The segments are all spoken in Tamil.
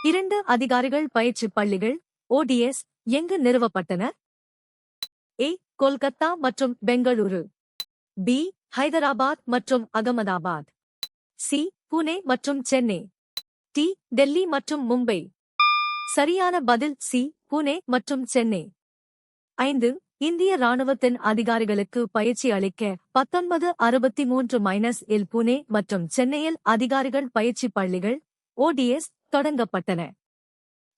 2 அதிகாரிகள் பயிற்சி பள்ளிகள் ODS எங்கு நிறுவப்பட்டன? A. கொல்கத்தா மற்றும் பெங்களூரு. B. ஹைதராபாத் மற்றும் அகமதாபாத். C. புனே மற்றும் சென்னை. D. டெல்லி மற்றும் மும்பை. சரியான பதில் C. புனே மற்றும் சென்னை. 5. இந்திய ராணுவத்தின் அதிகாரிகளுக்கு பயிற்சி அளிக்க 1963-இல் புனே மற்றும் சென்னையில் அதிகாரிகள் பயிற்சி பள்ளிகள் ODS தொடங்கப்பட்டன.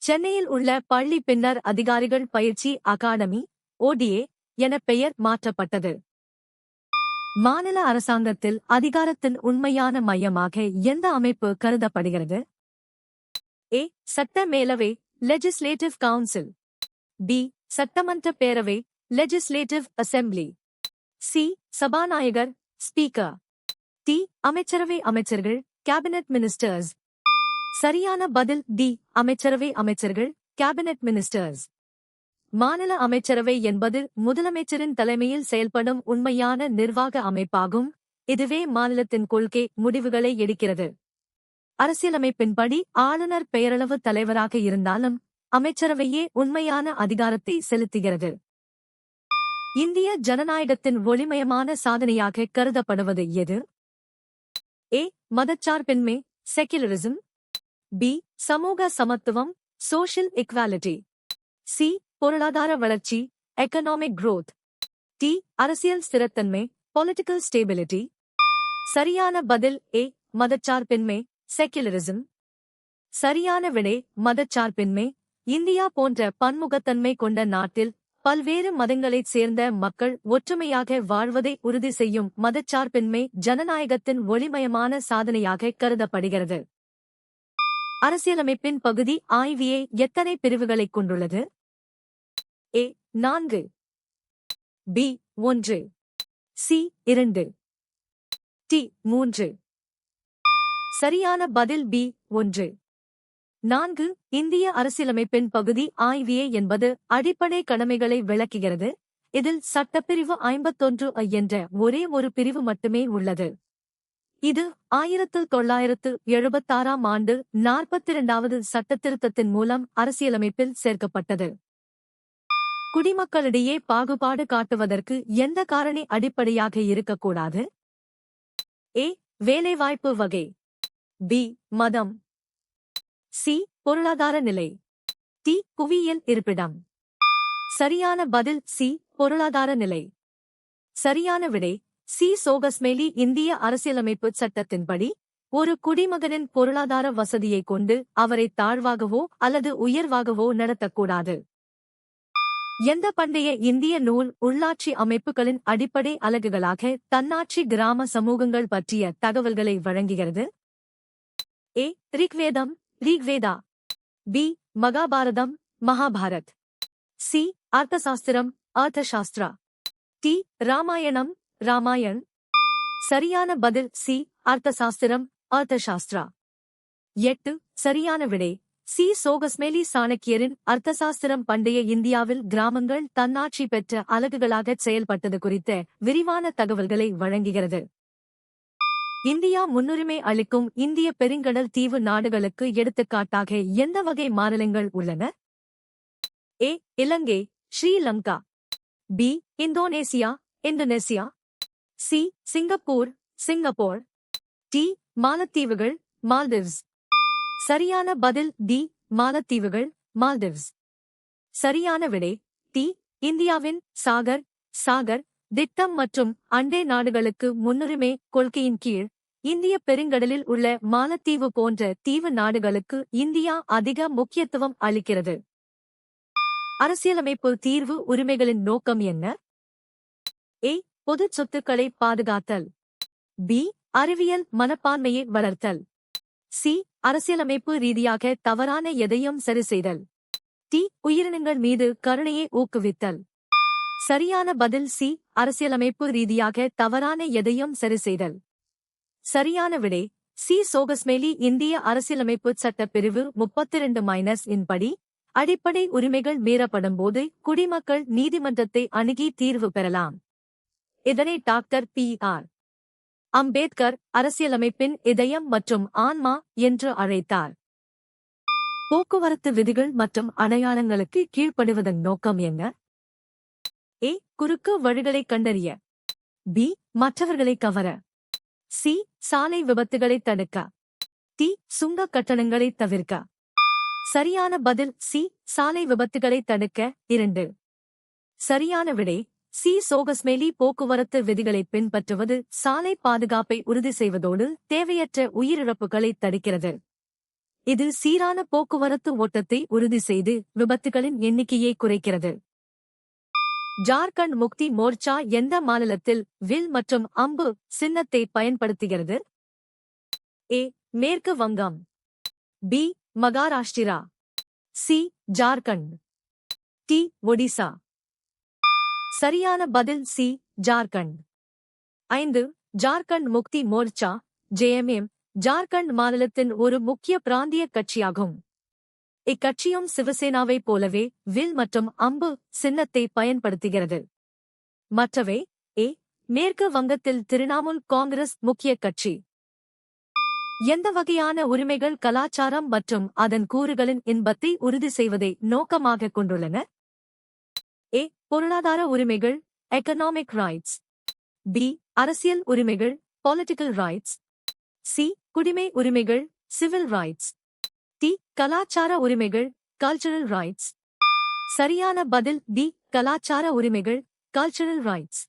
சென்னையில் உள்ள பள்ளி பின்னர் அதிகாரிகள் பயிற்சி அகாடமி ODA என பெயர் மாற்றப்பட்டது. மாநில அரசாங்கத்தில் அதிகாரத்தின் உண்மையான மையமாக எந்த அமைப்பு கருதப்படுகிறது? A. சட்ட மேலவை லெஜிஸ்லேட்டிவ் கவுன்சில். B. சட்டமன்ற பேரவை லெஜிஸ்லேட்டிவ் அசெம்பிளி. C. சபாநாயகர் ஸ்பீக்கர். D. அமைச்சரவை அமைச்சர்கள் கேபினட் மினிஸ்டர்ஸ். சரியான பதில் D. அமைச்சரவை அமைச்சர்கள் கேபினட் மினிஸ்டர்ஸ். மாநில அமைச்சரவை என்பது முதலமைச்சரின் தலைமையில் செயல்படும் உண்மையான நிர்வாக அமைப்பாகும். இதுவே மாநிலத்தின் கொள்கை முடிவுகளை எடுக்கிறது. அரசியலமைப்பின்படி ஆளுநர் பெயரளவு தலைவராக இருந்தாலும் அமைச்சரவையே உண்மையான அதிகாரத்தை செலுத்துகிறது. இந்திய ஜனநாயகத்தின் ஒளிமயமான சாதனையாக கருதப்படுவது எது? A. மதச்சார்பின்மை செக்யுலரிசம். B. சமூக சமத்துவம் சோஷியல் இக்வாலிட்டி. C. பொருளாதார வளர்ச்சி எக்கனாமிக் growth. D. அரசியல் ஸ்திரத்தன்மை பொலிட்டிக்கல் ஸ்டேபிலிட்டி. சரியான பதில் A. மதச்சார்பின்மை செக்யுலரிசம். சரியான விடை மதச்சார்பின்மை. இந்தியா போன்ற பன்முகத்தன்மை கொண்ட நாட்டில் பல்வேறு மதங்களைச் சேர்ந்த மக்கள் ஒற்றுமையாக வாழ்வதை உறுதி செய்யும் மதச்சார்பின்மை ஜனநாயகத்தின் ஒளிமயமான சாதனையாக கருதப்படுகிறது. அரசியலமைப்பின் பகுதி IVA எத்தனை பிரிவுகளைக் கொண்டுள்ளது? A. 4. B. 1. C. 2. D. 3. சரியான பதில் B. 1. 4. இந்திய அரசியலமைப்பின் பகுதி IVA என்பது அடிப்படை கடமைகளை விளக்குகிறது. இதில் சட்டப்பிரிவு 51 என்ற ஒரே ஒரு பிரிவு மட்டுமே உள்ளது. இது 1976ஆம் ஆண்டு 42வது சட்டத்திருத்தத்தின் மூலம் அரசியலமைப்பில் சேர்க்கப்பட்டது. குடிமக்களிடையே பாகுபாடு காட்டுவதற்கு எந்த காரணி அடிப்படையாக இருக்கக்கூடாது? A. வேலைவாய்ப்பு வகை. B. மதம். C. பொருளாதார நிலை. D. புவியியல் இருப்பிடம். சரியான பதில் C. பொருளாதார நிலை. சரியான விடை C. சோகஸ்மேலி. இந்திய அரசியலமைப்பு சட்டத்தின்படி ஒரு குடிமகனின் பொருளாதார வசதியைக் கொண்டு அவரை தாழ்வாகவோ அல்லது உயர்வாகவோ நடத்தக்கூடாது. எந்த பண்டைய இந்திய நூல் உள்ளாட்சி அமைப்புகளின் அடிப்படை அலகுகளாக தன்னாட்சி கிராம சமூகங்கள் பற்றிய தகவல்களை வழங்குகிறது? A. Rigveda Rigveda. B. Mahabharatam Mahabharat. C. Arthashastra Arthashastra. D. Ramayanam Ramayan. சரியான பதில் C. அர்த்தசாஸ்திரம் அர்த்தசாஸ்திரா. 8. சரியான விடை C. சோகஸ்மேலி. சாணக்கியரின் அர்த்தசாஸ்திரம் பண்டைய இந்தியாவில் கிராமங்கள் தன்னாட்சி பெற்ற அலகுகளாகச் செயல்பட்டது குறித்த விரிவான தகவல்களை வழங்குகிறது. இந்தியா முன்னுரிமை அளிக்கும் இந்திய பெருங்கடல் தீவு நாடுகளுக்கு எடுத்துக்காட்டாக எந்த வகை மாநிலங்கள் உள்ளன? A. Ilangai Sri Lanka. B. Indonesia Indonesia. C. Singapore Singapore. D. மாலத்தீவுகள் மால்டிவ்ஸ். சரியான பதில் D. மாலத்தீவுகள் மால்டிவ்ஸ். சரியான விடை D. இந்தியாவின் சாகர் சாகர் திட்டம் மற்றும் அண்டை நாடுகளுக்கு முன்னுரிமை கொள்கையின் கீழ் இந்திய பெருங்கடலில் உள்ள மாலத்தீவு போன்ற தீவு நாடுகளுக்கு இந்தியா அதிக முக்கியத்துவம் அளிக்கிறது. அரசியலமைப்பு தீர்வு உரிமைகளின் நோக்கம் என்ன? A. பொதுச் சொத்துக்களை பாதுகாத்தல். B. அறிவியல் மனப்பான்மையை வளர்த்தல். C. அரசியலமைப்பு ரீதியாக தவறான எதையும் சரிசெய்தல். D. உயிரினங்கள் மீது கருணையை ஊக்குவித்தல். சரியான பதில் C. அரசியலமைப்பு ரீதியாக தவறான எதையும் சரிசெய்தல். சரியான விடை C. சோகஸ்மேலி. இந்திய அரசியலமைப்பு சட்ட பிரிவு 32-இன் படி அடிப்படை உரிமைகள் மீறப்படும்போது குடிமக்கள் நீதிமன்றத்தை அணுகி தீர்வு பெறலாம். இதனை டாக்டர் P.R. அம்பேத்கர் அரசியலமைப்பின் இதயம் மற்றும் ஆன்மா என்று அழைத்தார். போக்குவரத்து விதிகள் மற்றும் அடையாளங்களுக்கு கீழ்ப்படுவதன் நோக்கம் என்ன? ஏ. குறுக்கு வழிகளை கண்டறிய. பி. மற்றவர்களை கவர. சி. சாலை விபத்துகளை தடுக்க. டி. சுங்க கட்டணங்களை தவிர்க்க. சரியான பதில் சி. சாலை விபத்துகளை தடுக்க. 2. சரியான விடை சி. சோகஸ்மேலி போக்குவரத்து விதிகளை பின்பற்றுவது சாலை பாதுகாப்பை உறுதி செய்வதோடு தேவையற்ற உயிரிழப்புகளை தடுக்கிறது. இது சீரான போக்குவரத்து ஓட்டத்தை உறுதி செய்து விபத்துகளின் எண்ணிக்கையை குறைக்கிறது. ஜார்க்கண்ட் முக்தி மோர்ச்சா எந்த மாநிலத்தில் வில் மற்றும் அம்பு சின்னத்தை பயன்படுத்துகிறது? ஏ. மேற்கு வங்கம். B. Maharashtra. C. Jharkhand. D. Odisha. சரியான பதில் சி. ஜார்க்கண்ட். 5. ஜார்க்கண்ட் முக்தி மோர்ச்சா ஜேஎம்எம் ஜார்க்கண்ட் மாநிலத்தின் ஒரு முக்கிய பிராந்திய கட்சியாகும். இக்கட்சியும் சிவசேனாவைப் போலவே வில் மற்றும் அம்பு சின்னத்தை பயன்படுத்துகிறது. மற்றவை ஏ. மேற்கு வங்கத்தில் திரிணாமுல் காங்கிரஸ் முக்கிய கட்சி. எந்த வகையான உரிமைகள் கலாச்சாரம் மற்றும் அதன் கூறுகளின் இன்பத்தை உறுதி செய்வதை நோக்கமாகக் கொண்டுள்ளன? ஏ. பொருளாதார உரிமைகள் எகனாமிக் ரைட்ஸ். பி. அரசியல் உரிமைகள் பொலிட்டிக்கல் ரைட்ஸ். சி. குடிமை உரிமைகள் சிவில் ரைட்ஸ். டி. கலாச்சார உரிமைகள் கல்ச்சரல் ரைட்ஸ். சரியான பதில் டி. கலாச்சார உரிமைகள் கல்ச்சரல் ரைட்ஸ்.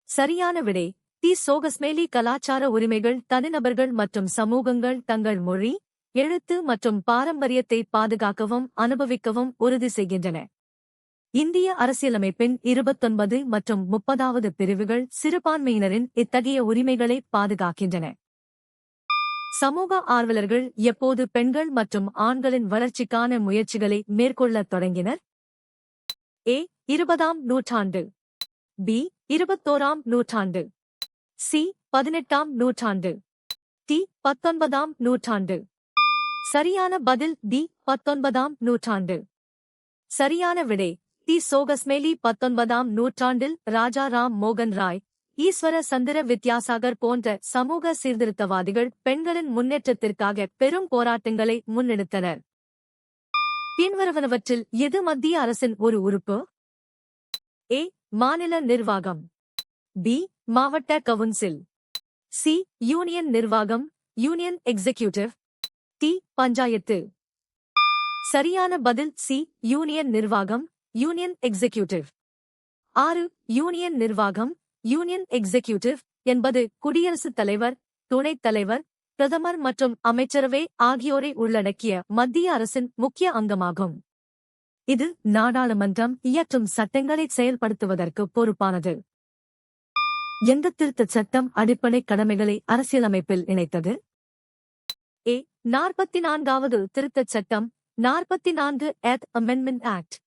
சரியான விடை டி. சோகஸ்மேலி கலாச்சார உரிமைகள் தனிநபர்கள் மற்றும் சமூகங்கள் தங்கள் மொழி, எழுத்து மற்றும் பாரம்பரியத்தை பாதுகாக்கவும் அனுபவிக்கவும் உறுதி செய்கின்றன. இந்திய அரசியலமைப்பின் 29 மற்றும் 30வது பிரிவுகள் சிறுபான்மையினரின் இத்தகைய உரிமைகளை பாதுகாக்கின்றன. சமூக ஆர்வலர்கள் எப்போது பெண்கள் மற்றும் ஆண்களின் வளர்ச்சிக்கான முயற்சிகளை மேற்கொள்ளத் தொடங்கினர்? ஏ. 20ஆம் நூற்றாண்டு. பி. 21ஆம் நூற்றாண்டு. சி. 18ஆம் நூற்றாண்டு. டி. 19ஆம் நூற்றாண்டு. சரியான பதில் டி. 19ஆம் நூற்றாண்டு. சரியான விடை டி. சோகஸ்மேலி 19ஆம் நூற்றாண்டில் ராஜா ராம் மோகன் ராய், ஈஸ்வர சந்திர வித்யாசாகர் போன்ற சமூக சீர்திருத்தவாதிகள் பெண்களின் முன்னேற்றத்திற்காக பெரும் போராட்டங்களை முன்னெடுத்தனர். பின்வருவனவற்றில் எது மத்திய அரசின் ஒரு உறுப்பு? ஏ. மாநில நிர்வாகம். பி. மாவட்ட கவுன்சில். சி. யூனியன் நிர்வாகம் யூனியன் எக்ஸிகியூட்டிவ். டி. பஞ்சாயத்து. சரியான பதில் சி. யூனியன் நிர்வாகம் யூனியன் எக்ஸிகியூட்டிவ். 6. யூனியன் நிர்வாகம் யூனியன் எக்ஸிகியூட்டிவ் என்பது குடியரசுத் தலைவர், துணைத் தலைவர், பிரதமர் மற்றும் அமைச்சரவை ஆகியோரை உள்ளடக்கிய மத்திய அரசின் முக்கிய அங்கமாகும். இது நாடாளுமன்றம் இயற்றும் சட்டங்களை செயல்படுத்துவதற்கு பொறுப்பானது. எந்த திருத்தச் சட்டம் அடிப்படை கடமைகளை அரசியலமைப்பில் இணைத்தது? ஏ. 44வது திருத்தச் சட்டம் 44 Eighth Amendment Act.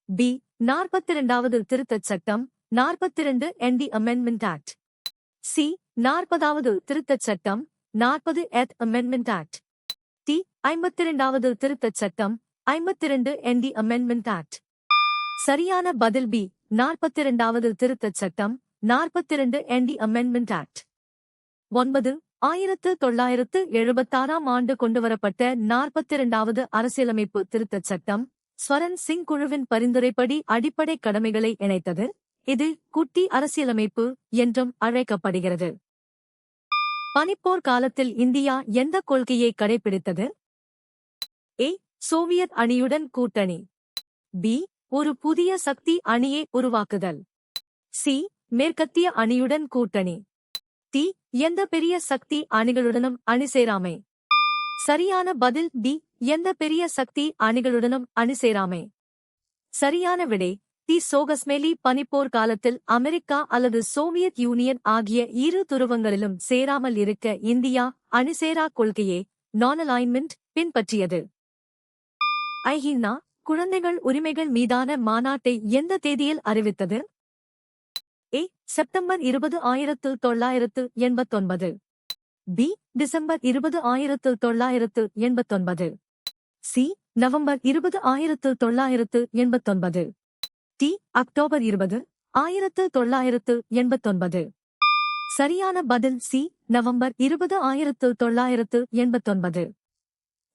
பி. 42வது திருத்தச் சட்டம் 42 ND Amendment Act. சி. 40வது திருத்தச் சட்டம் 40 Eighth Amendment Act. டி. 52வது திருத்தச் சட்டம் 52 ND Amendment Act. சரியான பதில் பி. 42வது திருத்தச் சட்டம் 42 ND Amendment Act. 9. 1976ஆம் ஆண்டு கொண்டுவரப்பட்ட 42வது அரசியலமைப்பு திருத்தச் சட்டம் ஸ்வரன் சிங் குழுவின் பரிந்துரைப்படி அடிப்படை கடமைகளை இணைத்தது. இது குட்டி அரசியலமைப்பு என்றும் அழைக்கப்படுகிறது. பனிப்போர் காலத்தில் இந்தியா எந்த கொள்கையை கடைபிடித்தது? ஏ. சோவியத் அணியுடன் கூட்டணி. பி. ஒரு புதிய சக்தி அணியை உருவாக்குதல். சி. மேற்கத்திய அணியுடன் கூட்டணி. டி. எந்த பெரிய சக்தி அணிகளுடனும் அணி சேராமை. சரியான பதில் டி. எந்த பெரிய சக்தி அணிகளுடனும் அணி சேராமை. சரியான விடை டி. சோகஸ்மேலி பனிப்போர் காலத்தில் அமெரிக்கா அல்லது சோவியத் யூனியன் ஆகிய இரு துருவங்களிலும் சேராமல் இருக்க இந்தியா அணிசேரா கொள்கையை நான் அலைன்மெண்ட் பின்பற்றியது. ஐஹினா குழந்தைகள் உரிமைகள் மீதான மாநாட்டை எந்த தேதியில் அறிவித்தது? A. September 20, 1989. B. December 20, 1989. C. November 20, 1989. D. October 20, 1989. சரியான பதில் சி. நவம்பர் 20, 1989.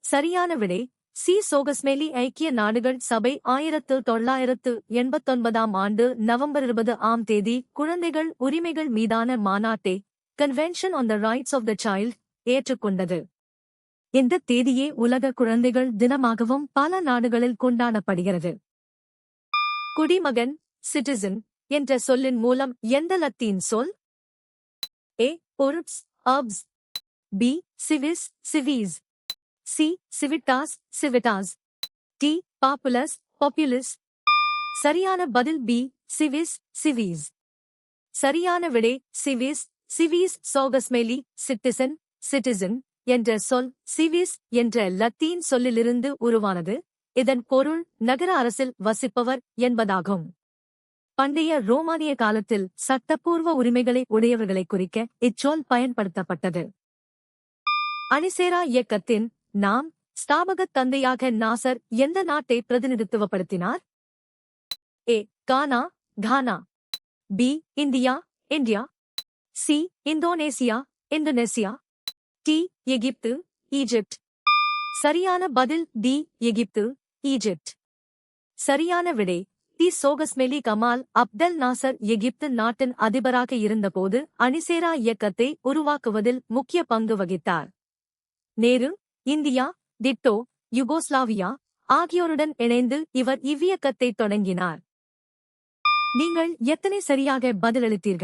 சரியான விடை சி. சோகஸ்மேலி ஐக்கிய நாடுகள் சபை 1989 ஆண்டு நவம்பர் 20 தேதி குழந்தைகள் உரிமைகள் மீதான மாநாட்டை convention on the rights of the child ஏற்றுக்கொண்டது. இந்த தேதியே உலக குழந்தைகள் தினமாகவும் பல நாடுகளில் கொண்டாடப்படுகிறது. குடிமகன் சிட்டிசன் என்ற சொல்லின் மூலம் எந்த லத்தீன் சொல்? A. Urbs urbs, B. Civis civis, C. Civitas civitas, D. Populus populus. சரியான பதில் பி. Civis civis. சரியான விடை சிவிஸ் சிவீஸ். சோகஸ்மேலி சிட்டிசன் சிட்டிசன் என்ற சொல் சிவிஸ் என்ற லத்தீன் சொல்லிலிருந்து உருவானது. இதன் பொருள் நகர அரசில் வசிப்பவர் என்பதாகும். பண்டைய ரோமானிய காலத்தில் சட்டப்பூர்வ உரிமைகளை உடையவர்களை குறிக்க இச்சொல் பயன்படுத்தப்பட்டது. அணிசேரா இயக்கத்தின் நாம் ஸ்தாபகத் தந்தையாக நாசர் எந்த நாட்டை பிரதிநிதித்துவப்படுத்தினார்? A. Ghana Ghana, B. India India, C. Indonesia Indonesia, D. எகிப்து ஈஜிப்ட். சரியான பதில் டி. எகிப்து ஈஜிப்ட். சரியான விடை டி. சோகஸ்மேலி. கமால் அப்தெல் நாசர் எகிப்து நாட்டின் அதிபராக இருந்தபோது அணிசேரா இயக்கத்தை உருவாக்குவதில் முக்கிய பங்கு வகித்தார். நேரு இந்தியா டிட்டோ யுகோஸ்லாவியா ஆகியோருடன் இணைந்து இவர் இவ்வியக்கத்தை தொடங்கினார். நீங்கள் எத்தனை சரியாக பதிலளித்தீர்கள்?